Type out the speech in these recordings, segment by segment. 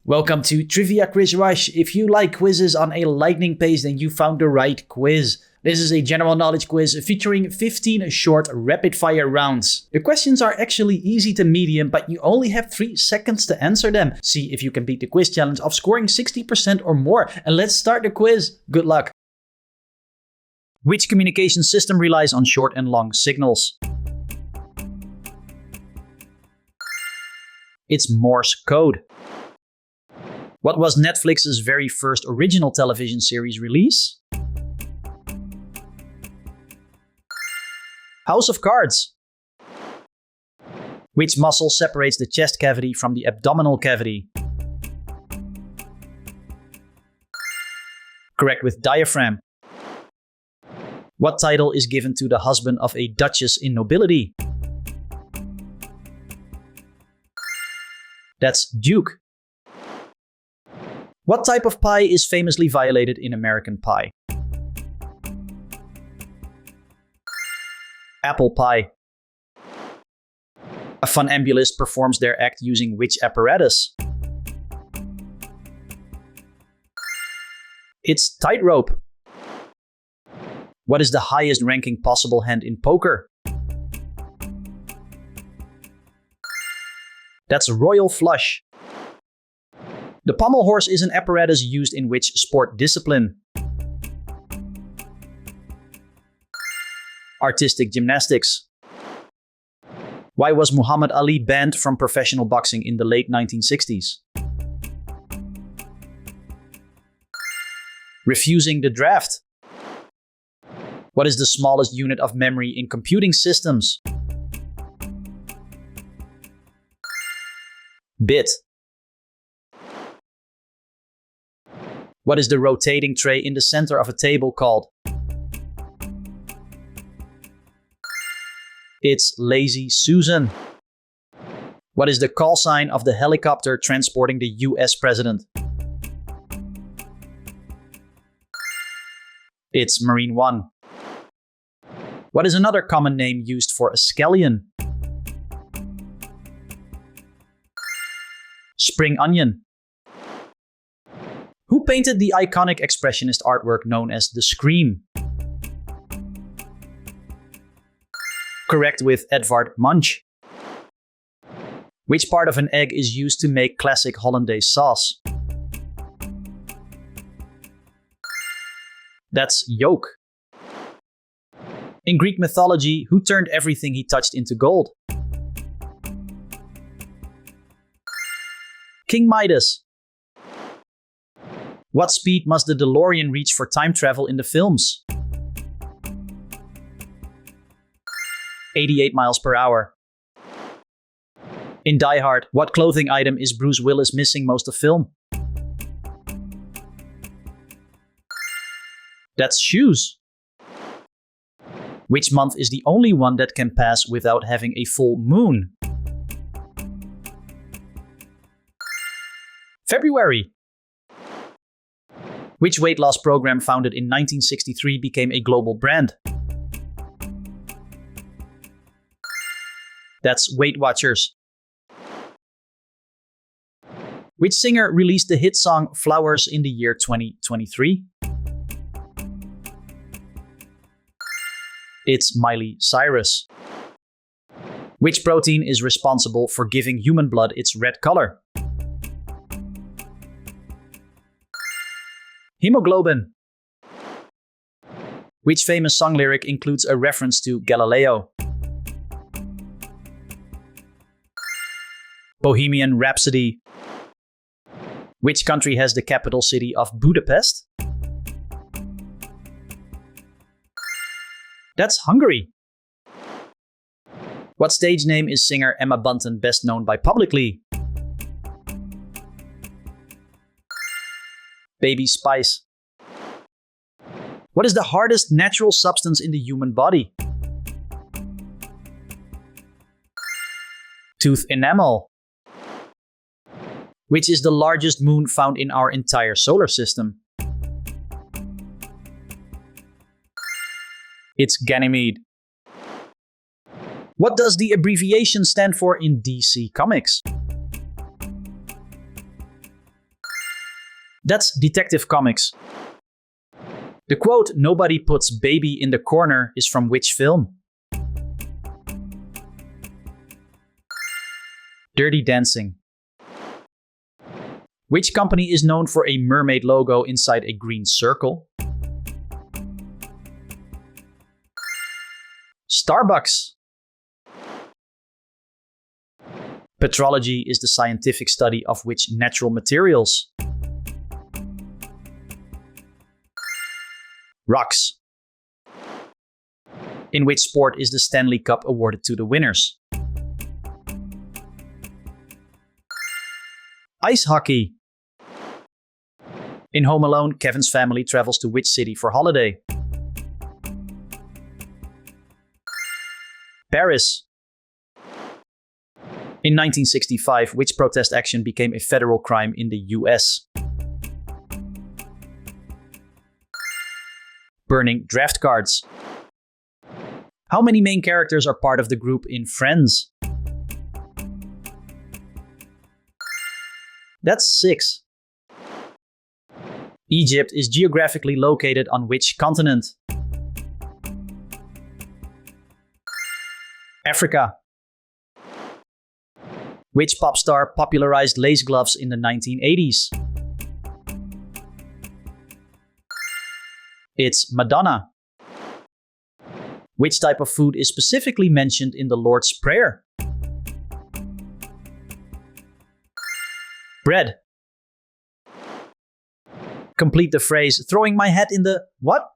Welcome to Trivia Quiz Rush. If you like quizzes on a lightning pace, then you found the right quiz. This is a general knowledge quiz featuring 15 short rapid-fire rounds. The questions are actually easy to medium, but you only have 3 seconds to answer them. See if you can beat the quiz challenge of scoring 60% or more. And let's start the quiz. Good luck. Which communication system relies on short and long signals? It's Morse code. What was Netflix's very first original television series release? House of Cards. Which muscle separates the chest cavity from the abdominal cavity? Correct, with diaphragm. What title is given to the husband of a duchess in nobility? That's Duke. What type of pie is famously violated in American Pie? Apple pie. A funambulist performs their act using which apparatus? It's tightrope. What is the highest ranking possible hand in poker? That's royal flush. The pommel horse is an apparatus used in which sport discipline? Artistic gymnastics. Why was Muhammad Ali banned from professional boxing in the late 1960s? Refusing the draft. What is the smallest unit of memory in computing systems? Bit. What is the rotating tray in the center of a table called? It's Lazy Susan. What is the call sign of the helicopter transporting the US president? It's Marine One. What is another common name used for a scallion? Spring onion. Who painted the iconic expressionist artwork known as The Scream? Correct, with Edvard Munch. Which part of an egg is used to make classic hollandaise sauce? That's yolk. In Greek mythology, who turned everything he touched into gold? King Midas. What speed must the DeLorean reach for time travel in the films? 88 miles per hour. In Die Hard, what clothing item is Bruce Willis missing most of film? That's shoes. Which month is the only one that can pass without having a full moon? February. Which weight loss program founded in 1963 became a global brand? That's Weight Watchers. Which singer released the hit song Flowers in the year 2023? It's Miley Cyrus. Which protein is responsible for giving human blood its red color? Hemoglobin. Which famous song lyric includes a reference to Galileo? Bohemian Rhapsody. Which country has the capital city of Budapest? That's Hungary. What stage name is singer Emma Bunton best known by publicly? Baby Spice. What is the hardest natural substance in the human body? Tooth enamel. Which is the largest moon found in our entire solar system? It's Ganymede. What does the abbreviation stand for in DC Comics? That's Detective Comics. The quote, "Nobody puts baby in the corner," is from which film? Dirty Dancing. Which company is known for a mermaid logo inside a green circle? Starbucks. Petrology is the scientific study of which natural materials? Rocks. In which sport is the Stanley Cup awarded to the winners? Ice hockey. In Home Alone, Kevin's family travels to which city for holiday? Paris. In 1965, which protest action became a federal crime in the US? Burning draft cards. How many main characters are part of the group in Friends? That's 6. Egypt is geographically located on which continent? Africa. Which pop star popularized lace gloves in the 1980s? It's Madonna. Which type of food is specifically mentioned in the Lord's Prayer? Bread. Complete the phrase, "throwing my hat in the" what?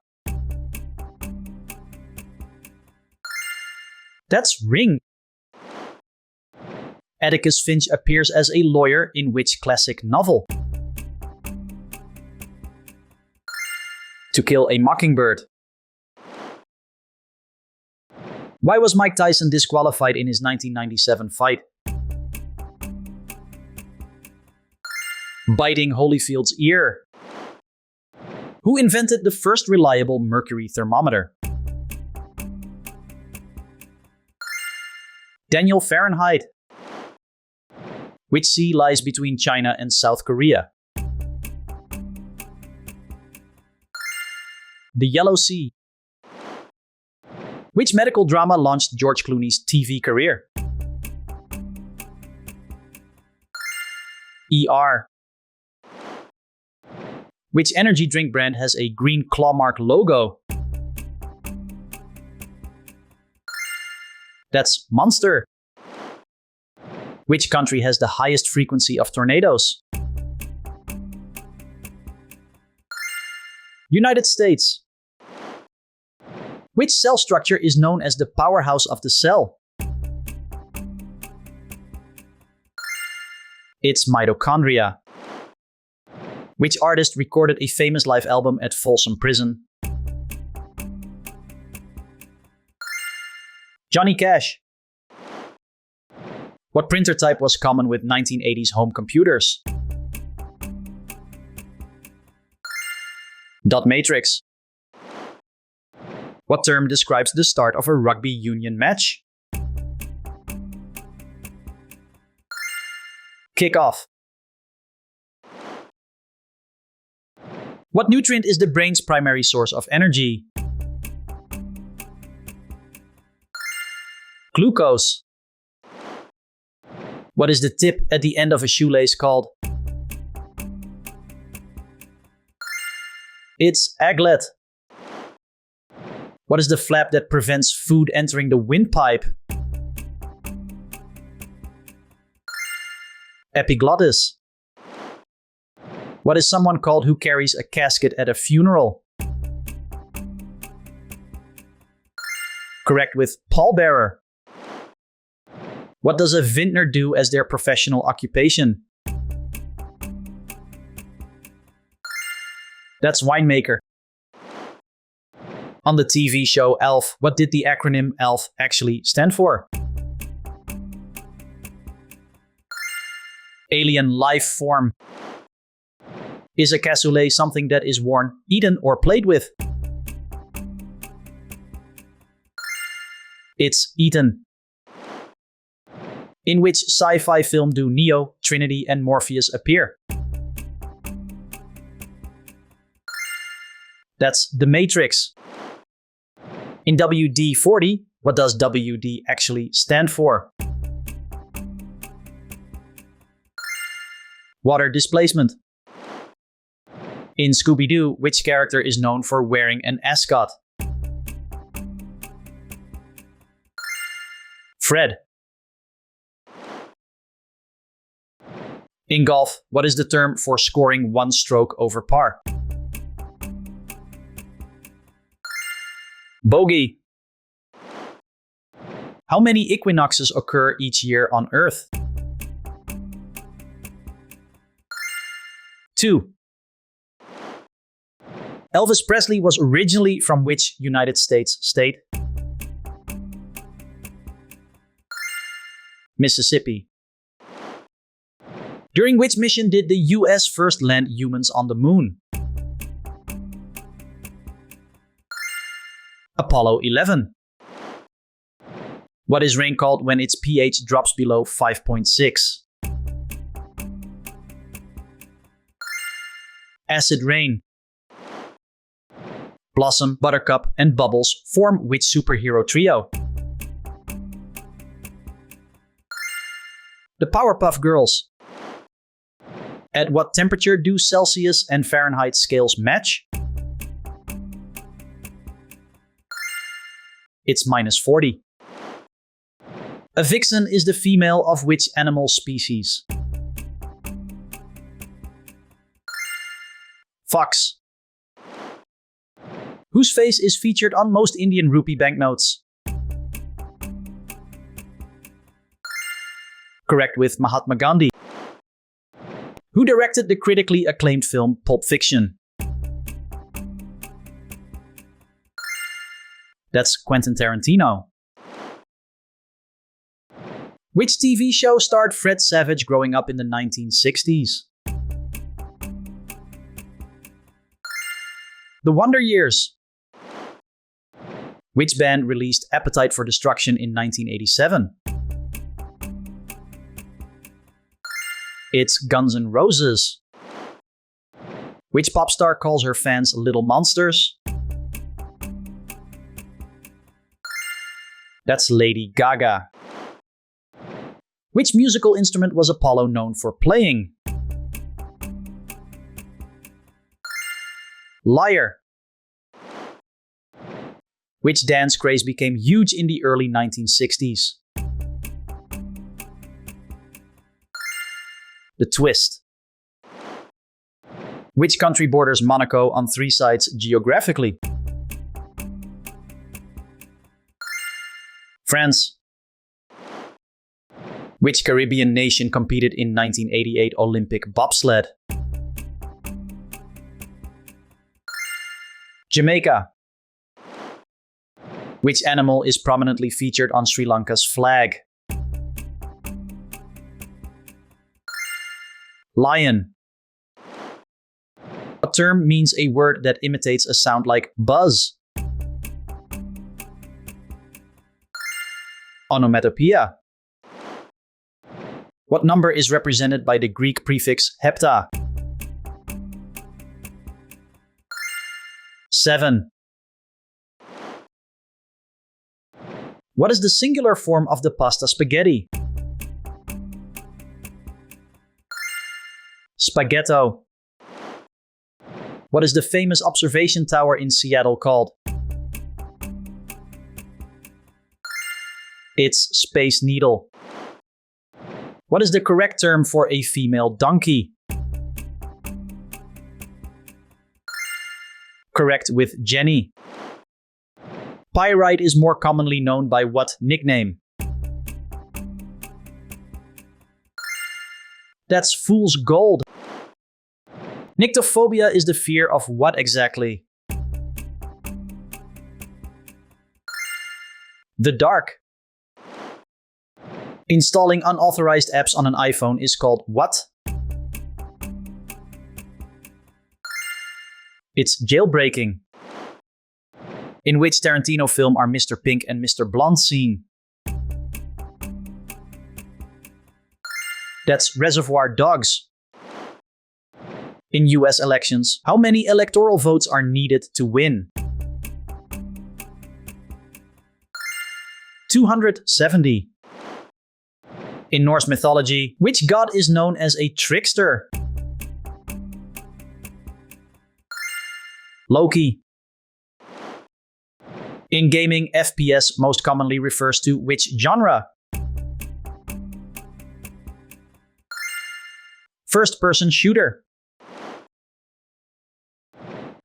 That's ring. Atticus Finch appears as a lawyer in which classic novel? To Kill a Mockingbird. Why was Mike Tyson disqualified in his 1997 fight? Biting Holyfield's ear. Who invented the first reliable mercury thermometer? Daniel Fahrenheit. Which sea lies between China and South Korea? The Yellow Sea. Which medical drama launched George Clooney's TV career? ER. Which energy drink brand has a green claw mark logo? That's Monster. Which country has the highest frequency of tornadoes? United States. Which cell structure is known as the powerhouse of the cell? It's mitochondria. Which artist recorded a famous live album at Folsom Prison? Johnny Cash. What printer type was common with 1980s home computers? Dot matrix. What term describes the start of a rugby union match? Kickoff. What nutrient is the brain's primary source of energy? Glucose. What is the tip at the end of a shoelace called? It's aglet. What is the flap that prevents food entering the windpipe? Epiglottis. What is someone called who carries a casket at a funeral? Correct with pallbearer. What does a vintner do as their professional occupation? That's winemaker. On the TV show ALF, what did the acronym ALF actually stand for? Alien life form. Is a cassoulet something that is worn, eaten, or played with? It's eaten. In which sci-fi film do Neo, Trinity, and Morpheus appear? That's The Matrix. In WD-40, what does WD actually stand for? Water displacement. In Scooby-Doo, which character is known for wearing an ascot? Fred. In golf, what is the term for scoring one stroke over par? Bogey. How many equinoxes occur each year on Earth? 2. Elvis Presley was originally from which United States state? Mississippi. During which mission did the US first land humans on the moon? Apollo 11. What is rain called when its pH drops below 5.6? Acid rain. Blossom, Buttercup, and Bubbles form which superhero trio? The Powerpuff Girls. At what temperature do Celsius and Fahrenheit scales match? It's -40. A vixen is the female of which animal species? Fox. Whose face is featured on most Indian rupee banknotes? Correct, with Mahatma Gandhi. Who directed the critically acclaimed film Pulp Fiction? That's Quentin Tarantino. Which TV show starred Fred Savage growing up in the 1960s? The Wonder Years. Which band released Appetite for Destruction in 1987? It's Guns N' Roses. Which pop star calls her fans little monsters? That's Lady Gaga. Which musical instrument was Apollo known for playing? Lyre. Which dance craze became huge in the early 1960s? The twist. Which country borders Monaco on 3 sides geographically? France. Which Caribbean nation competed in 1988 Olympic bobsled? Jamaica. Which animal is prominently featured on Sri Lanka's flag? Lion. A term means a word that imitates a sound like buzz. Onomatopoeia. What number is represented by the Greek prefix hepta? 7. What is the singular form of the pasta spaghetti? Spaghetto. What is the famous observation tower in Seattle called? It's Space Needle. What is the correct term for a female donkey? Correct, with Jenny. Pyrite is more commonly known by what nickname? That's fool's gold. Nyctophobia is the fear of what exactly? The dark. Installing unauthorized apps on an iPhone is called what? It's jailbreaking. In which Tarantino film are Mr. Pink and Mr. Blonde seen? That's Reservoir Dogs. In US elections, how many electoral votes are needed to win? 270. In Norse mythology, which god is known as a trickster? Loki. In gaming, FPS most commonly refers to which genre? First-person shooter.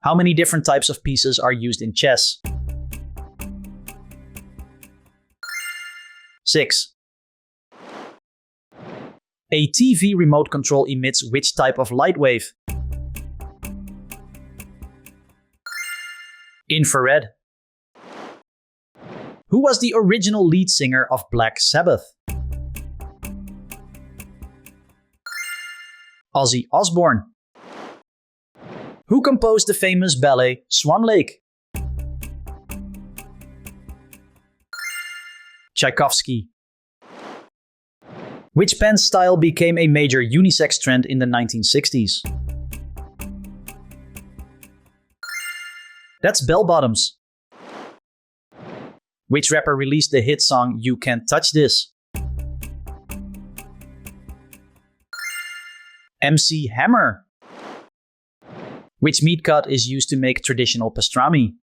How many different types of pieces are used in chess? 6. A TV remote control emits which type of light wave? Infrared. Who was the original lead singer of Black Sabbath? Ozzy Osbourne. Who composed the famous ballet Swan Lake? Tchaikovsky. Which pants style became a major unisex trend in the 1960s? That's bell-bottoms. Which rapper released the hit song You Can't Touch This? MC Hammer. Which meat cut is used to make traditional pastrami?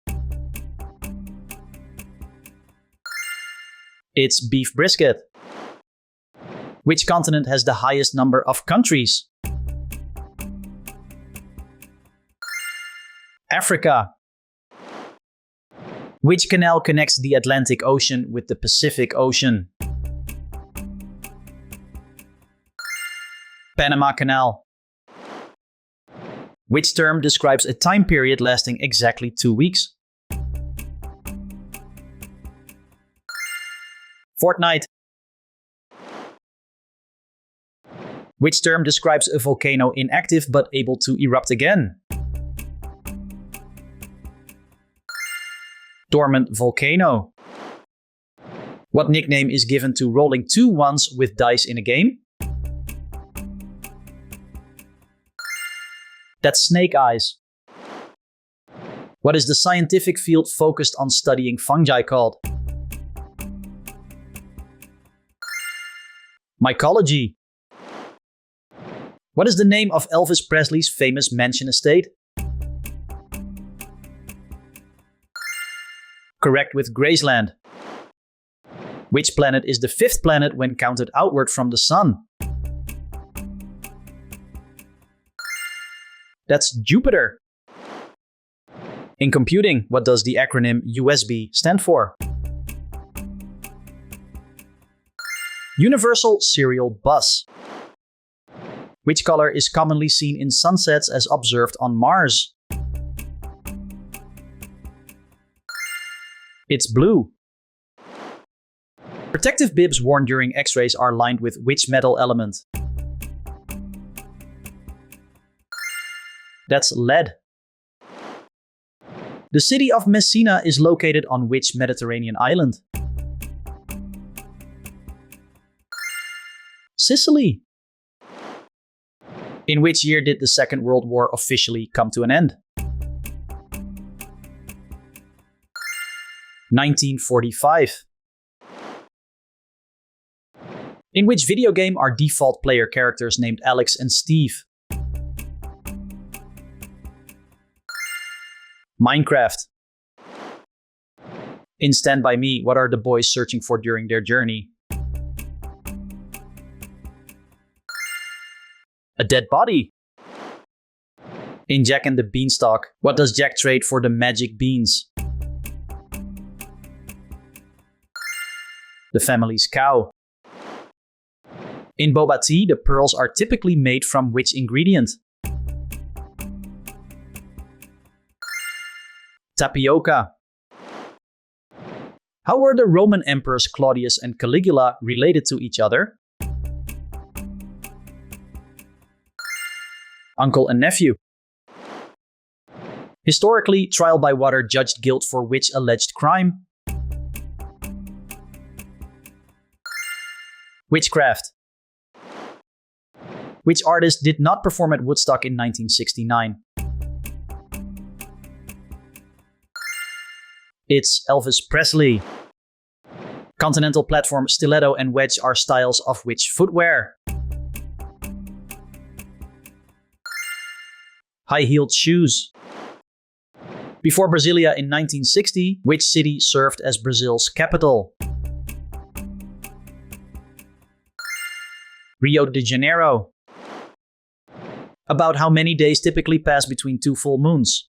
It's beef brisket. Which continent has the highest number of countries? Africa. Which canal connects the Atlantic Ocean with the Pacific Ocean? Panama Canal. Which term describes a time period lasting exactly 2 weeks? Fortnight. Which term describes a volcano inactive but able to erupt again? Dormant volcano. What nickname is given to rolling 2 ones with dice in a game? That's snake eyes. What is the scientific field focused on studying fungi called? Mycology. What is the name of Elvis Presley's famous mansion estate? Correct with Graceland. Which planet is the 5th planet when counted outward from the Sun? That's Jupiter. In computing, what does the acronym USB stand for? Universal Serial Bus. Which color is commonly seen in sunsets as observed on Mars? It's blue. Protective bibs worn during X-rays are lined with which metal element? That's lead. The city of Messina is located on which Mediterranean island? Sicily. In which year did the Second World War officially come to an end? 1945. In which video game are default player characters named Alex and Steve? Minecraft. In Stand By Me, what are the boys searching for during their journey? A dead body. In Jack and the Beanstalk, what does Jack trade for the magic beans? The family's cow. In boba tea, the pearls are typically made from which ingredient? Tapioca. How were the Roman emperors Claudius and Caligula related to each other? Uncle and nephew. Historically, trial by water judged guilt for which alleged crime? Witchcraft. Which artist did not perform at Woodstock in 1969? It's Elvis Presley. Continental platform, stiletto and wedge are styles of which footwear? High-heeled shoes. Before Brasilia in 1960, which city served as Brazil's capital? Rio de Janeiro. About how many days typically pass between two full moons?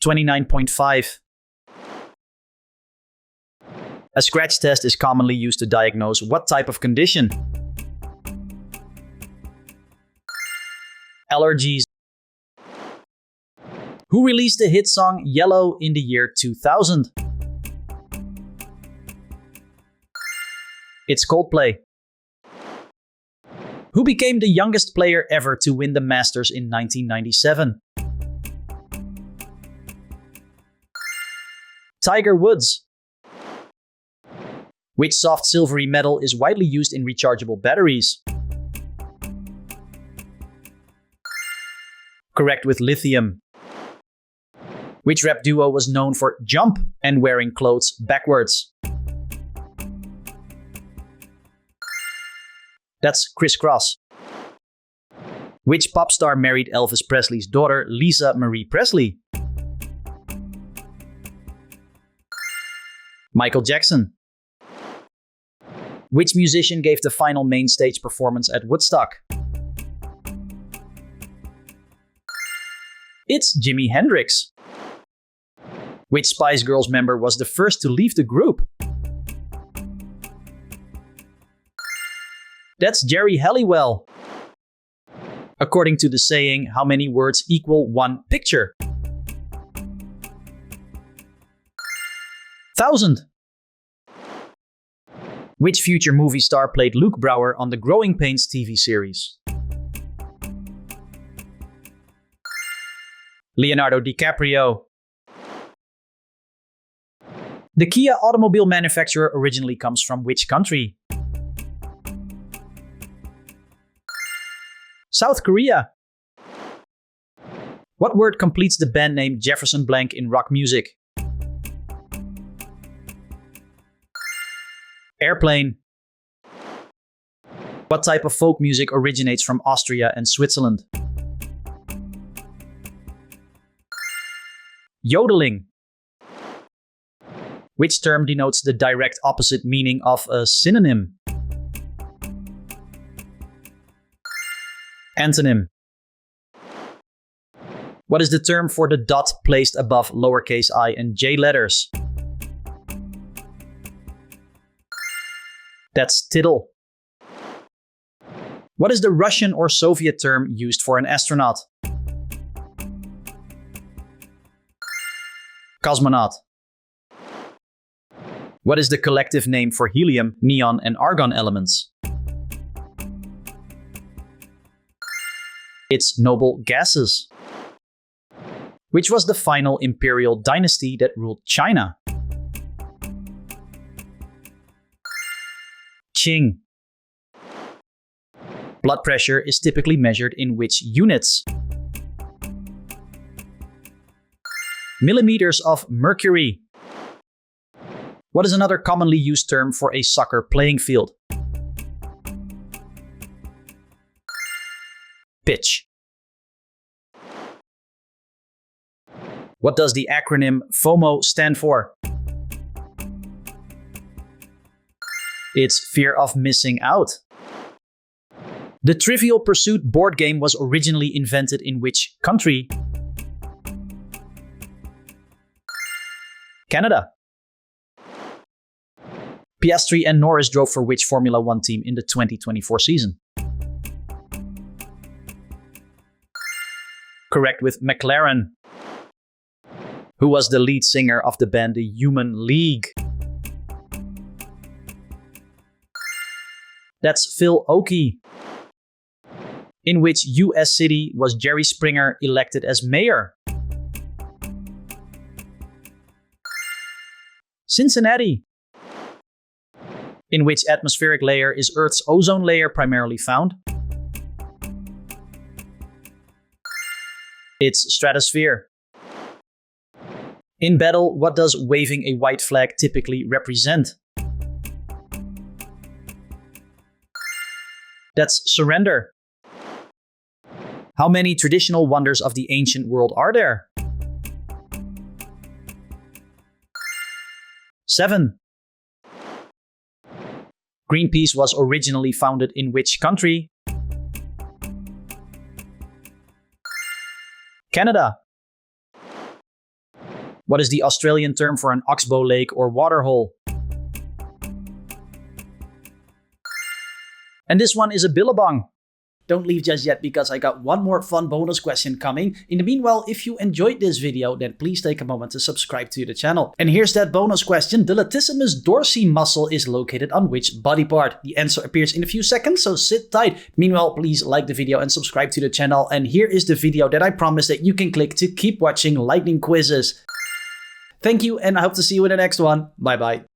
29.5. A scratch test is commonly used to diagnose what type of condition? Allergies. Who released the hit song Yellow in the year 2000? It's Coldplay. Who became the youngest player ever to win the Masters in 1997? Tiger Woods. Which soft silvery metal is widely used in rechargeable batteries? Correct, with lithium. Which rap duo was known for jump and wearing clothes backwards? That's Criss Cross. Which pop star married Elvis Presley's daughter, Lisa Marie Presley? Michael Jackson. Which musician gave the final main stage performance at Woodstock? It's Jimi Hendrix. Which Spice Girls member was the first to leave the group? That's Jerry Halliwell. According to the saying, how many words equal one picture? 1,000. Which future movie star played Luke Brower on the Growing Pains TV series? Leonardo DiCaprio. The Kia automobile manufacturer originally comes from which country? South Korea. What word completes the band name Jefferson Blank in rock music? Airplane. What type of folk music originates from Austria and Switzerland? Yodeling. Which term denotes the direct opposite meaning of a synonym? Antonym. What is the term for the dot placed above lowercase I and j letters? That's tittle. What is the Russian or Soviet term used for an astronaut? Cosmonaut. What is the collective name for helium, neon, and argon elements? It's noble gases. Which was the final imperial dynasty that ruled China? Qing. Blood pressure is typically measured in which units? Millimeters of mercury. What is another commonly used term for a soccer playing field? Pitch. What does the acronym FOMO stand for? It's fear of missing out. The Trivial Pursuit board game was originally invented in which country? Canada. Piastri and Norris drove for which Formula One team in the 2024 season? Correct, with McLaren. Who was the lead singer of the band The Human League? That's Phil Oakey. In which US city was Jerry Springer elected as mayor? Cincinnati. In which atmospheric layer is Earth's ozone layer primarily found? It's stratosphere. In battle, what does waving a white flag typically represent? That's surrender. How many traditional wonders of the ancient world are there? 7. Greenpeace was originally founded in which country? Canada. What is the Australian term for an oxbow lake or waterhole? And this one is a billabong. Don't leave just yet because I got one more fun bonus question coming. In the meanwhile, if you enjoyed this video, then please take a moment to subscribe to the channel. And here's that bonus question. The latissimus dorsi muscle is located on which body part? The answer appears in a few seconds, so sit tight. Meanwhile, please like the video and subscribe to the channel. And here is the video that I promised that you can click to keep watching lightning quizzes. Thank you, and I hope to see you in the next one. Bye bye.